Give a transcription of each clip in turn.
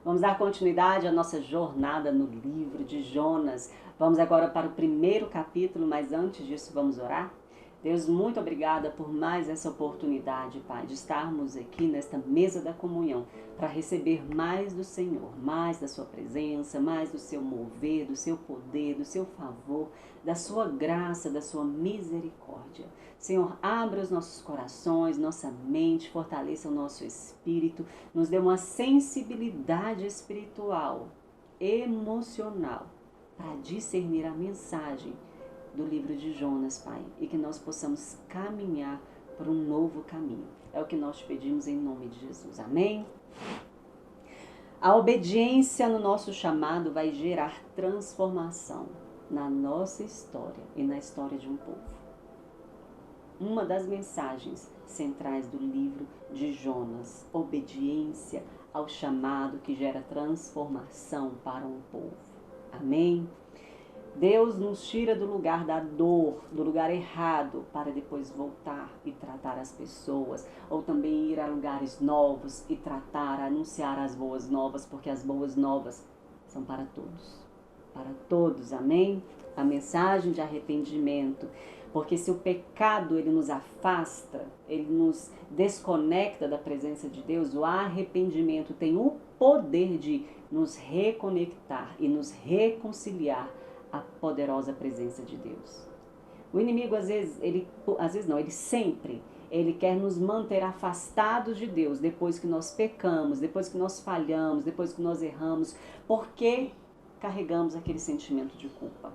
Vamos dar continuidade à nossa jornada no livro de Jonas. Vamos agora para o primeiro capítulo, mas antes disso vamos orar? Deus, muito obrigada por mais essa oportunidade, Pai, de estarmos aqui nesta mesa da comunhão para receber mais do Senhor, mais da sua presença, mais do seu mover, do seu poder, do seu favor, da sua graça, da sua misericórdia. Senhor, abra os nossos corações, nossa mente, fortaleça o nosso espírito, nos dê uma sensibilidade espiritual, emocional, para discernir a mensagem do livro de Jonas, Pai, e que nós possamos caminhar por um novo caminho. É o que nós te pedimos em nome de Jesus. Amém? A obediência no nosso chamado vai gerar transformação na nossa história e na história de um povo. Uma das mensagens centrais do livro de Jonas, obediência ao chamado que gera transformação para um povo. Amém? Deus nos tira do lugar da dor, do lugar errado, para depois voltar e tratar as pessoas, ou também ir a lugares novos e tratar, anunciar as boas novas, porque as boas novas são para todos, amém? A mensagem de arrependimento, porque se o pecado ele nos afasta, ele nos desconecta da presença de Deus, o arrependimento tem o poder de nos reconectar e nos reconciliar a poderosa presença de Deus. O inimigo ele sempre quer nos manter afastados de Deus depois que nós pecamos, depois que nós falhamos, depois que nós erramos, porque carregamos aquele sentimento de culpa.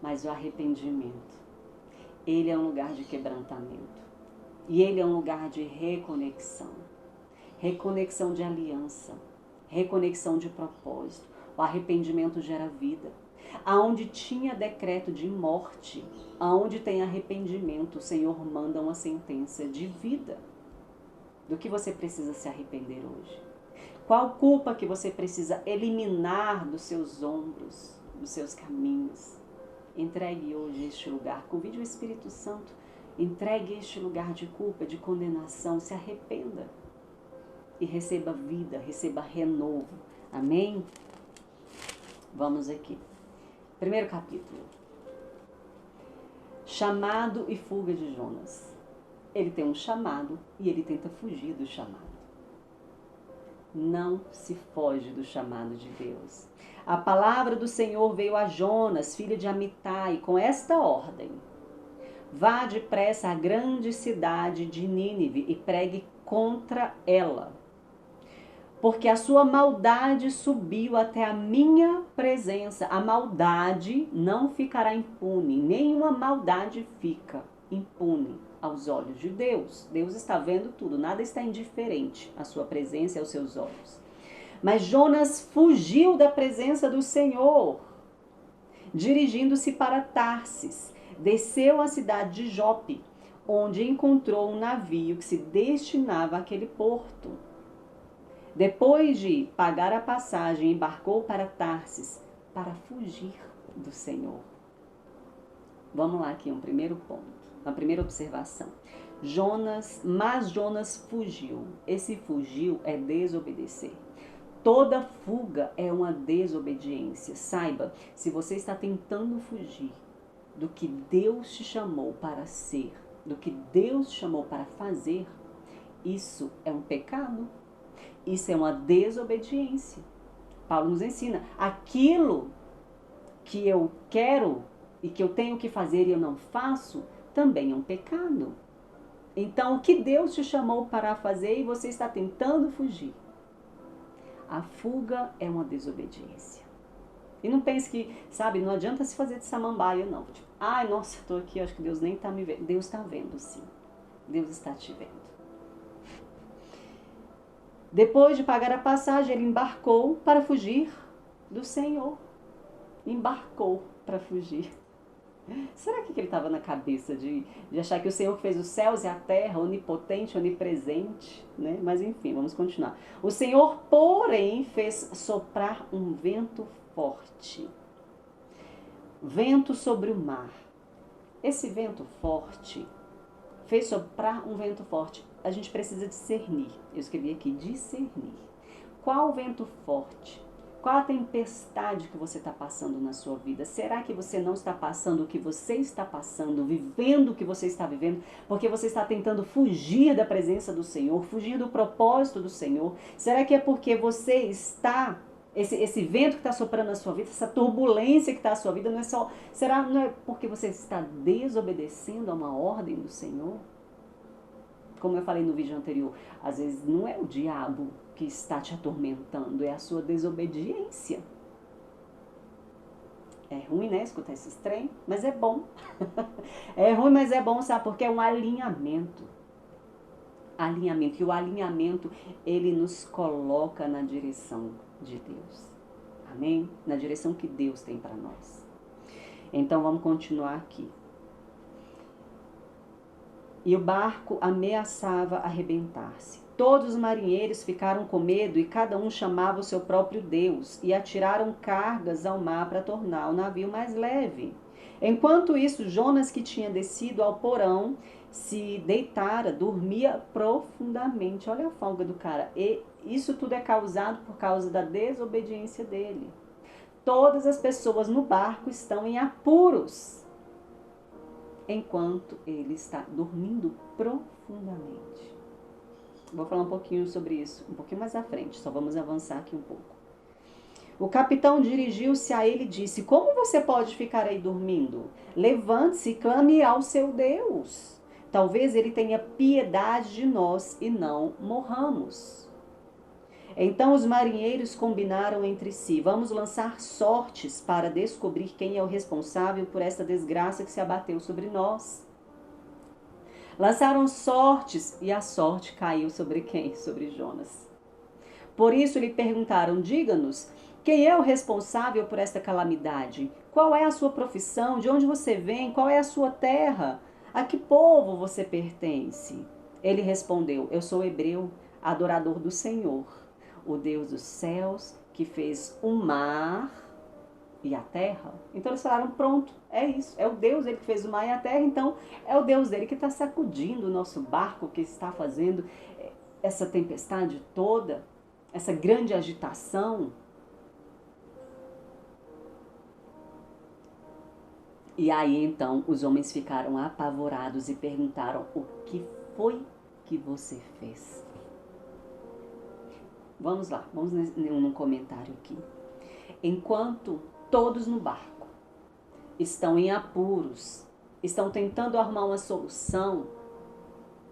Mas o arrependimento, ele é um lugar de quebrantamento. E ele é um lugar de reconexão. Reconexão de aliança, reconexão de propósito. O arrependimento gera vida. Aonde tinha decreto de morte, aonde tem arrependimento, o Senhor manda uma sentença de vida. Do que você precisa se arrepender hoje? Qual culpa que você precisa eliminar dos seus ombros, dos seus caminhos? Entregue hoje este lugar. Convide o Espírito Santo. Entregue este lugar de culpa, de condenação. Se arrependa e receba vida, receba renovo. Amém? Vamos aqui. Primeiro capítulo. Chamado e fuga de Jonas. Ele tem um chamado e ele tenta fugir do chamado. Não se foge do chamado de Deus. A palavra do Senhor veio a Jonas, filho de Amitai, com esta ordem: vá depressa à grande cidade de Nínive e pregue contra ela, porque a sua maldade subiu até a minha presença. A maldade não ficará impune, nenhuma maldade fica impune aos olhos de Deus. Deus está vendo tudo, nada está indiferente à sua presença e aos seus olhos. Mas Jonas fugiu da presença do Senhor, dirigindo-se para Tarsis. Desceu à cidade de Jope, onde encontrou um navio que se destinava àquele porto. Depois de pagar a passagem, embarcou para Tarsis para fugir do Senhor. Vamos lá aqui, um primeiro ponto, uma primeira observação. Mas Jonas fugiu. Esse fugiu é desobedecer. Toda fuga é uma desobediência. Saiba, se você está tentando fugir do que Deus te chamou para ser, do que Deus te chamou para fazer, isso é um pecado. Isso é uma desobediência. Paulo nos ensina, aquilo que eu quero e que eu tenho que fazer e eu não faço, também é um pecado. Então, o que Deus te chamou para fazer e você está tentando fugir, a fuga é uma desobediência. E não pense que, sabe, não adianta se fazer de samambaia, não. Tipo, ai, nossa, estou aqui, acho que Deus nem está me vendo. Deus está vendo, sim. Deus está te vendo. Depois de pagar a passagem, ele embarcou para fugir do Senhor. Embarcou para fugir. Será que ele estava na cabeça de achar que o Senhor fez os céus e a terra, onipotente, onipresente, né? Mas enfim, vamos continuar. O Senhor, porém, fez soprar um vento forte. Vento sobre o mar. Esse vento forte fez soprar um vento forte. A gente precisa discernir. Eu escrevi aqui, discernir. Qual o vento forte? Qual a tempestade que você está passando na sua vida? Será que você não está passando o que você está passando, vivendo o que você está vivendo, porque você está tentando fugir da presença do Senhor, fugir do propósito do Senhor? Será que é porque você está, esse vento que está soprando na sua vida, essa turbulência que está na sua vida, não é porque você está desobedecendo a uma ordem do Senhor? Como eu falei no vídeo anterior, às vezes não é o diabo que está te atormentando, é a sua desobediência. É ruim, né, escutar esses trem, mas é bom. É ruim, mas é bom, sabe? Porque é um alinhamento. Alinhamento. E o alinhamento, ele nos coloca na direção de Deus. Amém? Na direção que Deus tem para nós. Então, vamos continuar aqui. E o barco ameaçava arrebentar-se. Todos os marinheiros ficaram com medo e cada um chamava o seu próprio Deus e atiraram cargas ao mar para tornar o navio mais leve. Enquanto isso, Jonas, que tinha descido ao porão, se deitara, dormia profundamente. Olha a folga do cara. E isso tudo é causado por causa da desobediência dele. Todas as pessoas no barco estão em apuros, enquanto ele está dormindo profundamente. Vou falar um pouquinho sobre isso, um pouquinho mais à frente, só vamos avançar aqui um pouco. O capitão dirigiu-se a ele e disse: como você pode ficar aí dormindo? Levante-se e clame ao seu Deus. Talvez ele tenha piedade de nós e não morramos. Então os marinheiros combinaram entre si: vamos lançar sortes para descobrir quem é o responsável por esta desgraça que se abateu sobre nós. Lançaram sortes e a sorte caiu sobre quem? Sobre Jonas. Por isso lhe perguntaram: diga-nos, quem é o responsável por esta calamidade? Qual é a sua profissão? De onde você vem? Qual é a sua terra? A que povo você pertence? Ele respondeu: eu sou hebreu, adorador do Senhor, o Deus dos céus, que fez o mar e a terra. Então eles falaram: pronto, é isso, é o Deus dele que fez o mar e a terra, então é o Deus dele que está sacudindo o nosso barco, que está fazendo essa tempestade toda, essa grande agitação. E aí então os homens ficaram apavorados e perguntaram: o que foi que você fez? Vamos lá, vamos num comentário aqui. Enquanto todos no barco estão em apuros, estão tentando arrumar uma solução,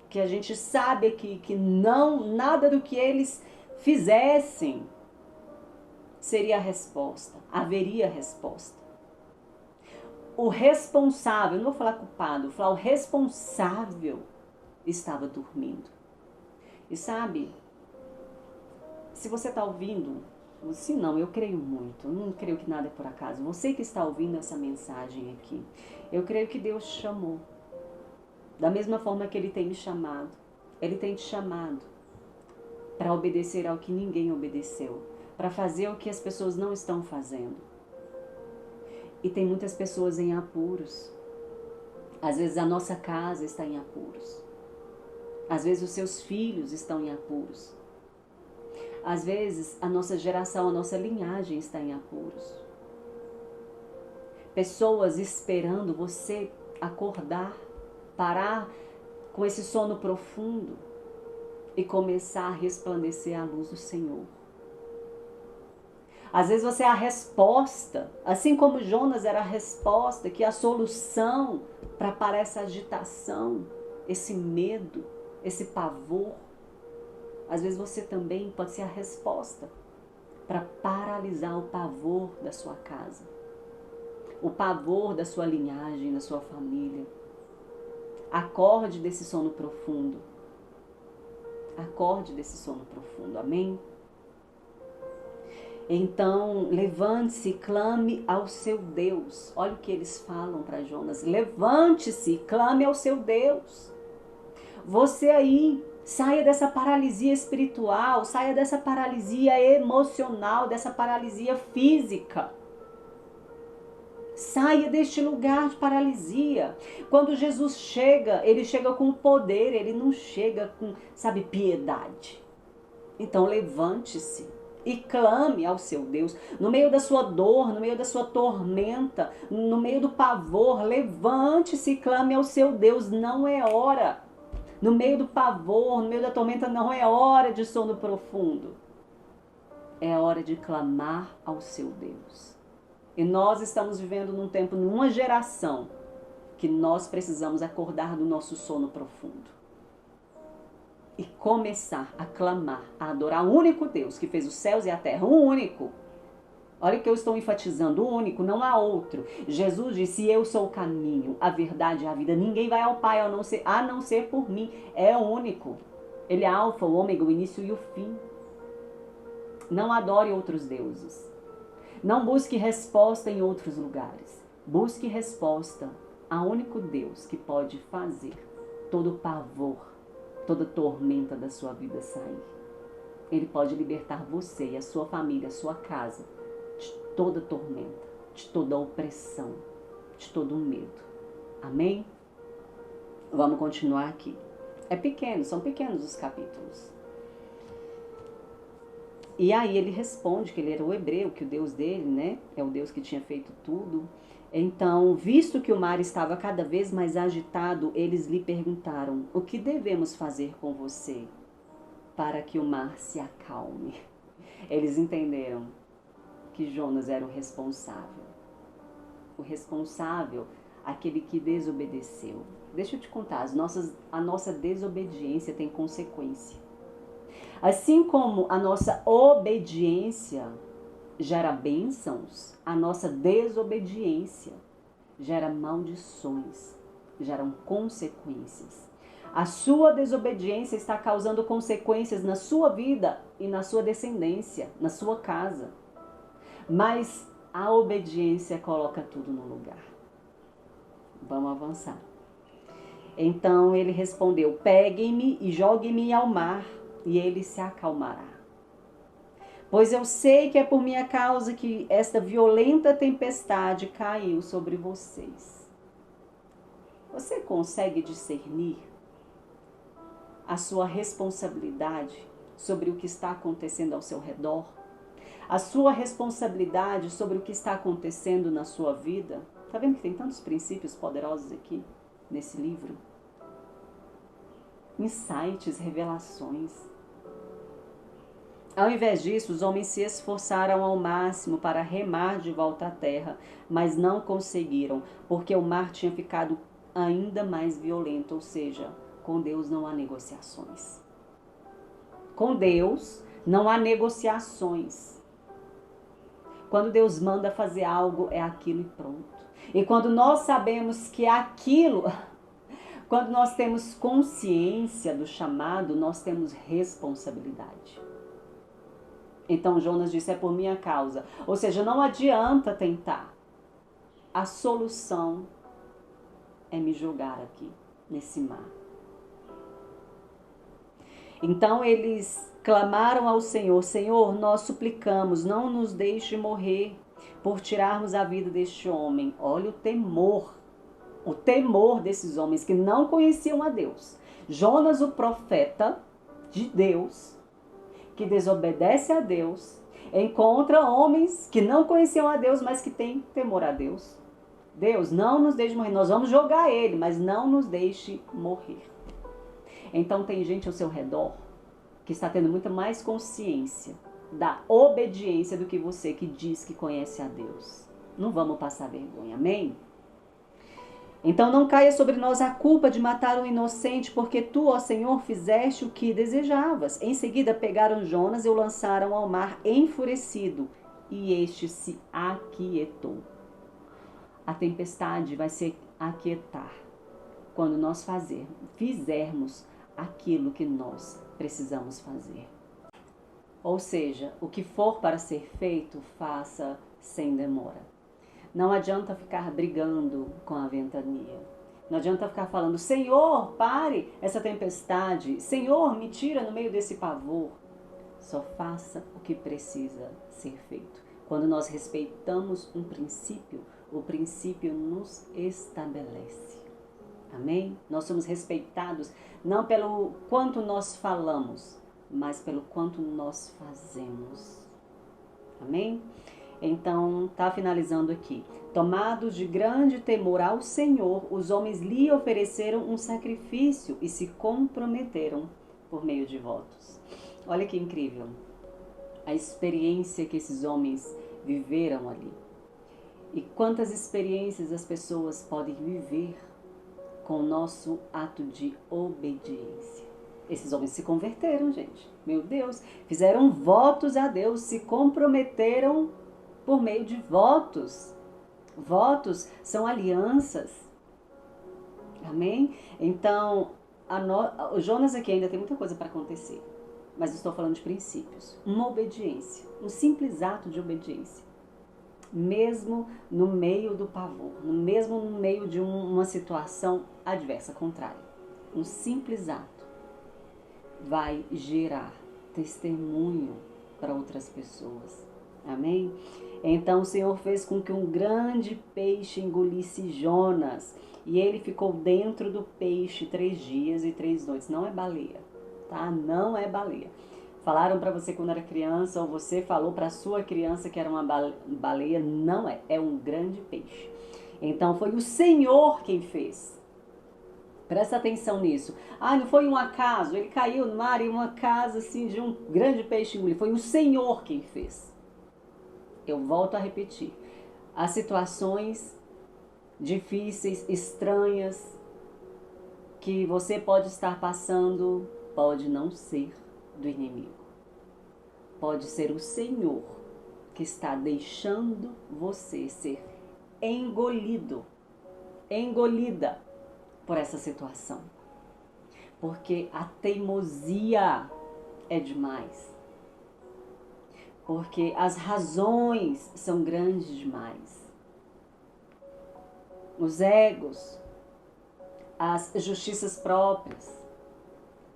que a gente sabe que não, nada do que eles fizessem seria a resposta, haveria resposta. O responsável, não vou falar culpado, vou falar o responsável estava dormindo. E sabe, se você está ouvindo, se não, eu creio muito, eu não creio que nada é por acaso. Você que está ouvindo essa mensagem aqui, eu creio que Deus te chamou. Da mesma forma que Ele tem me chamado. Ele tem te chamado para obedecer ao que ninguém obedeceu, para fazer o que as pessoas não estão fazendo. E tem muitas pessoas em apuros. Às vezes a nossa casa está em apuros. Às vezes os seus filhos estão em apuros. Às vezes a nossa geração, a nossa linhagem está em apuros. Pessoas esperando você acordar, parar com esse sono profundo e começar a resplandecer a luz do Senhor. Às vezes você é a resposta, assim como Jonas era a resposta, que é a solução para parar essa agitação, esse medo, esse pavor. Às vezes você também pode ser a resposta para paralisar o pavor da sua casa, o pavor da sua linhagem, da sua família. Acorde desse sono profundo. Acorde desse sono profundo, amém? Então, levante-se e clame ao seu Deus. Olha o que eles falam para Jonas. Levante-se e clame ao seu Deus. Você aí, saia dessa paralisia espiritual, saia dessa paralisia emocional, dessa paralisia física. Saia deste lugar de paralisia. Quando Jesus chega, Ele chega com poder, Ele não chega com, piedade. Então levante-se. e clame ao seu Deus. No meio da sua dor, no meio da sua tormenta, no meio do pavor, levante-se e clame ao seu Deus. Não é hora. No meio do pavor, no meio da tormenta, não é hora de sono profundo. É hora de clamar ao seu Deus. E nós estamos vivendo num tempo, numa geração, que nós precisamos acordar do nosso sono profundo e começar a clamar, a adorar o único Deus que fez os céus e a terra, o único. Olha o que eu estou enfatizando, o único, não há outro. Jesus disse, eu sou o caminho, a verdade e a vida. Ninguém vai ao Pai a não ser por mim. É o único. Ele é alfa, o ômega, o início e o fim. Não adore outros deuses. Não busque resposta em outros lugares. Busque resposta ao único Deus que pode fazer todo o pavor, toda tormenta da sua vida sair. Ele pode libertar você e a sua família, a sua casa, de toda tormenta, de toda opressão, de todo medo. Amém? Vamos continuar aqui. É pequeno, são pequenos os capítulos. E aí ele responde que ele era o hebreu, que o Deus dele, né, é o Deus que tinha feito tudo. Então, visto que o mar estava cada vez mais agitado, eles lhe perguntaram, o que devemos fazer com você para que o mar se acalme? Eles entenderam que Jonas era o responsável. O responsável, aquele que desobedeceu. Deixa eu te contar, a nossa desobediência tem consequência. Assim como a nossa obediência gera bênçãos, a nossa desobediência gera maldições, geram consequências. A sua desobediência está causando consequências na sua vida e na sua descendência, na sua casa. Mas a obediência coloca tudo no lugar. Vamos avançar. Então ele respondeu, peguem-me e joguem-me ao mar, e ele se acalmará. Pois eu sei que é por minha causa que esta violenta tempestade caiu sobre vocês. Você consegue discernir a sua responsabilidade sobre o que está acontecendo ao seu redor? A sua responsabilidade sobre o que está acontecendo na sua vida? Tá vendo que tem tantos princípios poderosos aqui nesse livro? Insights, revelações. Ao invés disso, os homens se esforçaram ao máximo para remar de volta à terra, mas não conseguiram, porque o mar tinha ficado ainda mais violento, ou seja, com Deus não há negociações. Com Deus não há negociações. Quando Deus manda fazer algo, é aquilo e pronto. E quando nós sabemos que é aquilo, quando nós temos consciência do chamado, nós temos responsabilidade. Então Jonas disse, é por minha causa. Ou seja, não adianta tentar. A solução é me jogar aqui, nesse mar. Então eles clamaram ao Senhor, Senhor, nós suplicamos, não nos deixe morrer por tirarmos a vida deste homem. Olha o temor desses homens que não conheciam a Deus. Jonas, o profeta de Deus, que desobedece a Deus, encontra homens que não conheciam a Deus, mas que têm temor a Deus. Deus, não nos deixe morrer, nós vamos jogar ele, mas não nos deixe morrer. Então tem gente ao seu redor que está tendo muito mais consciência da obediência do que você que diz que conhece a Deus. Não vamos passar vergonha, amém? Então não caia sobre nós a culpa de matar um inocente, porque tu, ó Senhor, fizeste o que desejavas. Em seguida pegaram Jonas e o lançaram ao mar enfurecido, e este se aquietou. A tempestade vai se aquietar quando nós fizermos aquilo que nós precisamos fazer. Ou seja, o que for para ser feito, faça sem demora. Não adianta ficar brigando com a ventania. Não adianta ficar falando, Senhor, pare essa tempestade. Senhor, me tira no meio desse pavor. Só faça o que precisa ser feito. Quando nós respeitamos um princípio, o princípio nos estabelece. Amém? Nós somos respeitados não pelo quanto nós falamos, mas pelo quanto nós fazemos. Amém? Então, tá finalizando aqui. Tomados de grande temor ao Senhor, os homens lhe ofereceram um sacrifício e se comprometeram por meio de votos. Olha que incrível a experiência que esses homens viveram ali. E quantas experiências as pessoas podem viver com o nosso ato de obediência. Esses homens se converteram, gente. Meu Deus, fizeram votos a Deus, se comprometeram por meio de votos. Votos são alianças. Amém? Então, o Jonas aqui ainda tem muita coisa para acontecer. Mas eu estou falando de princípios. Uma obediência, um simples ato de obediência. Mesmo no meio do pavor, mesmo no meio de uma situação adversa, contrária. Um simples ato vai gerar testemunho para outras pessoas. Amém? Então o Senhor fez com que um grande peixe engolisse Jonas e ele ficou dentro do peixe 3 dias e 3 noites. Não é baleia, tá? Não é baleia. Falaram para você quando era criança, ou você falou para sua criança que era uma baleia, não é, é um grande peixe. Então foi o Senhor quem fez. Presta atenção nisso. Ah, não foi um acaso, ele caiu no mar e uma casa assim de um grande peixe engoliu. Foi o Senhor quem fez. Eu volto a repetir. As situações difíceis, estranhas, que você pode estar passando, pode não ser do inimigo. Pode ser o Senhor que está deixando você ser engolido, engolida por essa situação. Porque a teimosia é demais. Porque as razões são grandes demais. Os egos, as justiças próprias.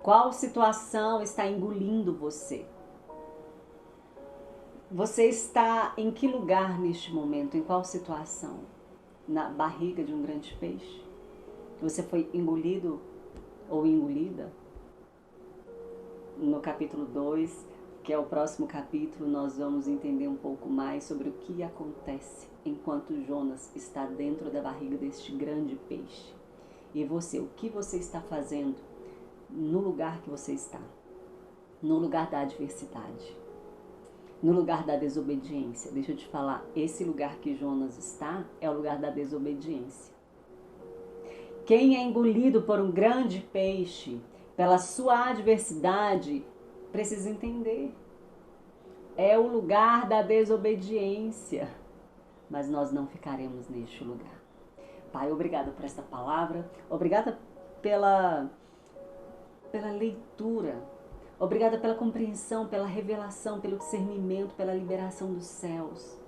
Qual situação está engolindo você? Você está em que lugar neste momento? Em qual situação? Na barriga de um grande peixe? Você foi engolido ou engolida? No capítulo 2, que é o próximo capítulo, nós vamos entender um pouco mais sobre o que acontece enquanto Jonas está dentro da barriga deste grande peixe. E você, o que você está fazendo no lugar que você está? No lugar da adversidade, no lugar da desobediência. Deixa eu te falar, esse lugar que Jonas está é o lugar da desobediência. Quem é engolido por um grande peixe, pela sua adversidade, precisa entender. É o lugar da desobediência. Mas nós não ficaremos neste lugar. Pai, obrigada por esta palavra. Obrigada pela leitura. Obrigada pela compreensão, pela revelação, pelo discernimento, pela liberação dos céus.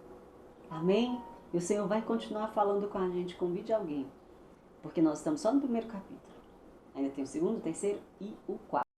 Amém? E o Senhor vai continuar falando com a gente. Convide alguém. Porque nós estamos só no primeiro capítulo. Ainda tem o segundo, o terceiro e o quarto.